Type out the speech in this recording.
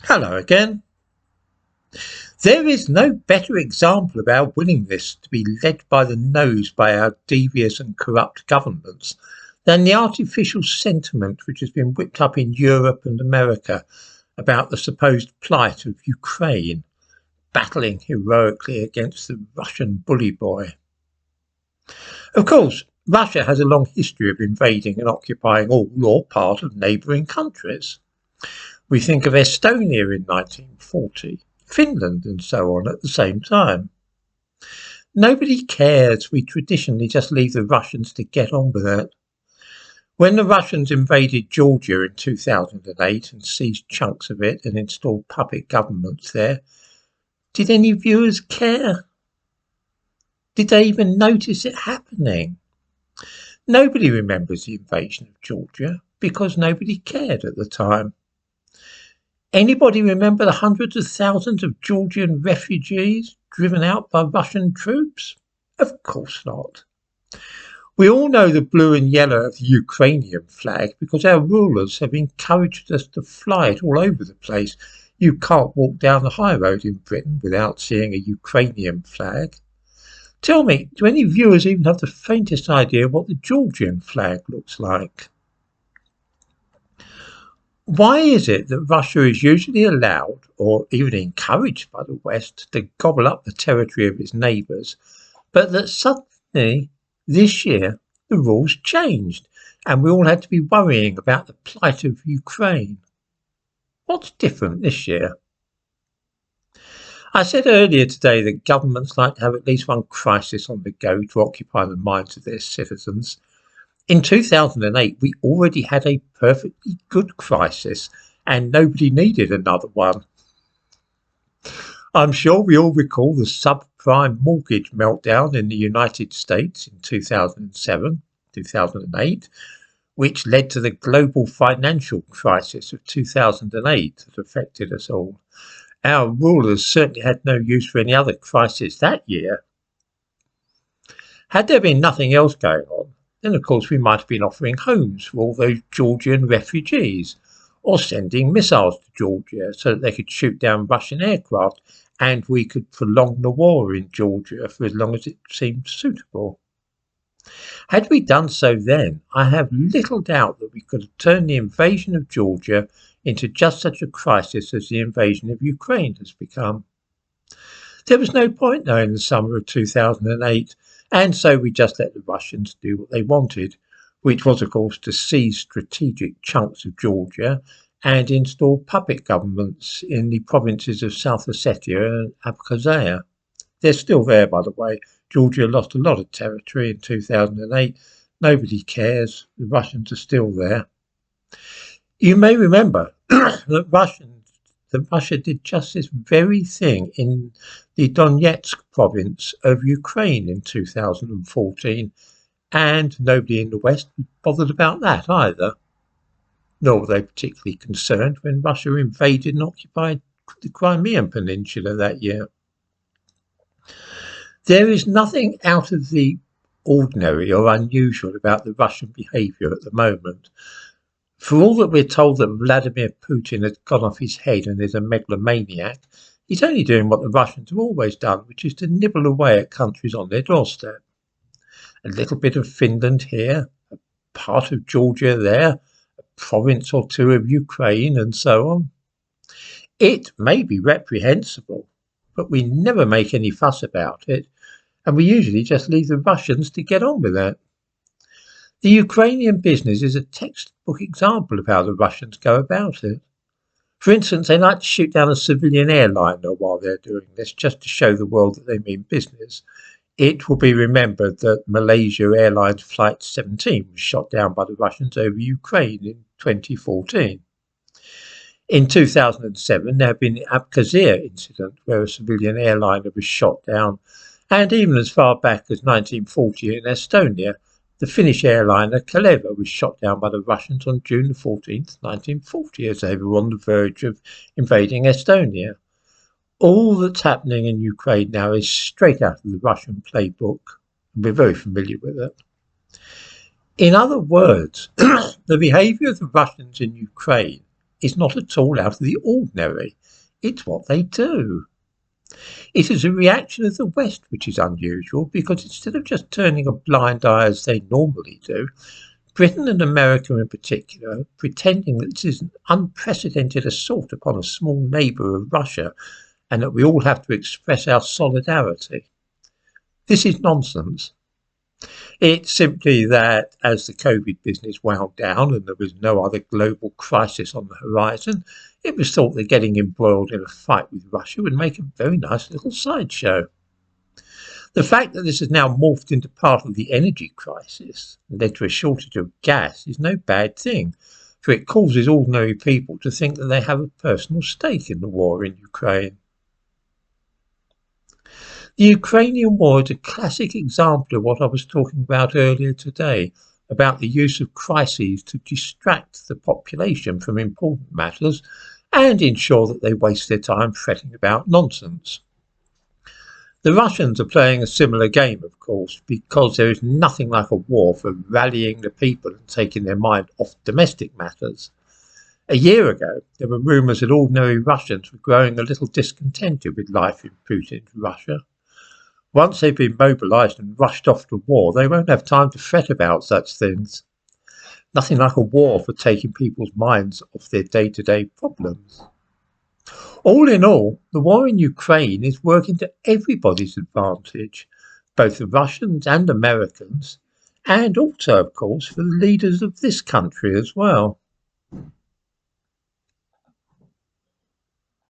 Hello again. There is no better example of our willingness to be led by the nose by our devious and corrupt governments than the artificial sentiment which has been whipped up in Europe and America about the supposed plight of Ukraine, battling heroically against the Russian bully boy. Of course, Russia has a long history of invading and occupying all or part of neighbouring countries. We think of Estonia in 1940, Finland and so on at the same time. Nobody cares. We traditionally just leave the Russians to get on with it. When the Russians invaded Georgia in 2008 and seized chunks of it and installed puppet governments there, did any viewers care? Did they even notice it happening? Nobody remembers the invasion of Georgia because nobody cared at the time. Anybody remember the hundreds of thousands of Georgian refugees driven out by Russian troops? Of course not. We all know the blue and yellow of the Ukrainian flag because our rulers have encouraged us to fly it all over the place. You can't walk down the high road in Britain without seeing a Ukrainian flag. Tell me, do any viewers even have the faintest idea what the Georgian flag looks like? Why is it that Russia is usually allowed, or even encouraged by the West, to gobble up the territory of its neighbours, but that suddenly, this year, the rules changed and we all had to be worrying about the plight of Ukraine? What's different this year? I said earlier today that governments like to have at least one crisis on the go to occupy the minds of their citizens. In 2008, we already had a perfectly good crisis and nobody needed another one. I'm sure we all recall the subprime mortgage meltdown in the United States in 2007, 2008, which led to the global financial crisis of 2008 that affected us all. Our rulers certainly had no use for any other crisis that year. Had there been nothing else going on, then of course we might have been offering homes for all those Georgian refugees, or sending missiles to Georgia so that they could shoot down Russian aircraft and we could prolong the war in Georgia for as long as it seemed suitable. Had we done so then, I have little doubt that we could have turned the invasion of Georgia into just such a crisis as the invasion of Ukraine has become. There was no point though in the summer of 2008, and so we just let the Russians do what they wanted, which was of course to seize strategic chunks of Georgia and install puppet governments in the provinces of South Ossetia and Abkhazia. They're still there, by the way. Georgia lost a lot of territory in 2008. Nobody cares. The Russians are still there. You may remember that Russia did just this very thing in the Donetsk province of Ukraine in 2014, and nobody in the West bothered about that either. Nor were they particularly concerned when Russia invaded and occupied the Crimean Peninsula that year. There is nothing out of the ordinary or unusual about the Russian behaviour at the moment. For all that we're told that Vladimir Putin has gone off his head and is a megalomaniac, he's only doing what the Russians have always done, which is to nibble away at countries on their doorstep. A little bit of Finland here, a part of Georgia there, a province or two of Ukraine, and so on. It may be reprehensible, but we never make any fuss about it, and we usually just leave the Russians to get on with it. The Ukrainian business is a textbook example of how the Russians go about it. For instance, they like to shoot down a civilian airliner while they're doing this, just to show the world that they mean business. It will be remembered that Malaysia Airlines Flight 17 was shot down by the Russians over Ukraine in 2014. In 2007, there had been the Abkhazia incident where a civilian airliner was shot down, and even as far back as 1940 in Estonia, the Finnish airliner Kaleva was shot down by the Russians on June 14th, 1940, as they were on the verge of invading Estonia. All that's happening in Ukraine now is straight out of the Russian playbook, and we're very familiar with it. In other words, the behaviour of the Russians in Ukraine is not at all out of the ordinary. It's what they do. It is a reaction of the West which is unusual, because instead of just turning a blind eye as they normally do, Britain and America in particular, pretending that this is an unprecedented assault upon a small neighbour of Russia and that we all have to express our solidarity. This is nonsense. It's simply that as the COVID business wound down and there was no other global crisis on the horizon, it was thought that getting embroiled in a fight with Russia would make a very nice little sideshow. The fact that this has now morphed into part of the energy crisis and led to a shortage of gas is no bad thing, for it causes ordinary people to think that they have a personal stake in the war in Ukraine. The Ukrainian war is a classic example of what I was talking about earlier today, about the use of crises to distract the population from important matters and ensure that they waste their time fretting about nonsense. The Russians are playing a similar game, of course, because there is nothing like a war for rallying the people and taking their mind off domestic matters. A year ago, there were rumours that ordinary Russians were growing a little discontented with life in Putin's Russia. Once they've been mobilised and rushed off to war, they won't have time to fret about such things. Nothing like a war for taking people's minds off their day-to-day problems. All in all, the war in Ukraine is working to everybody's advantage, both the Russians and Americans, and also, of course, for the leaders of this country as well.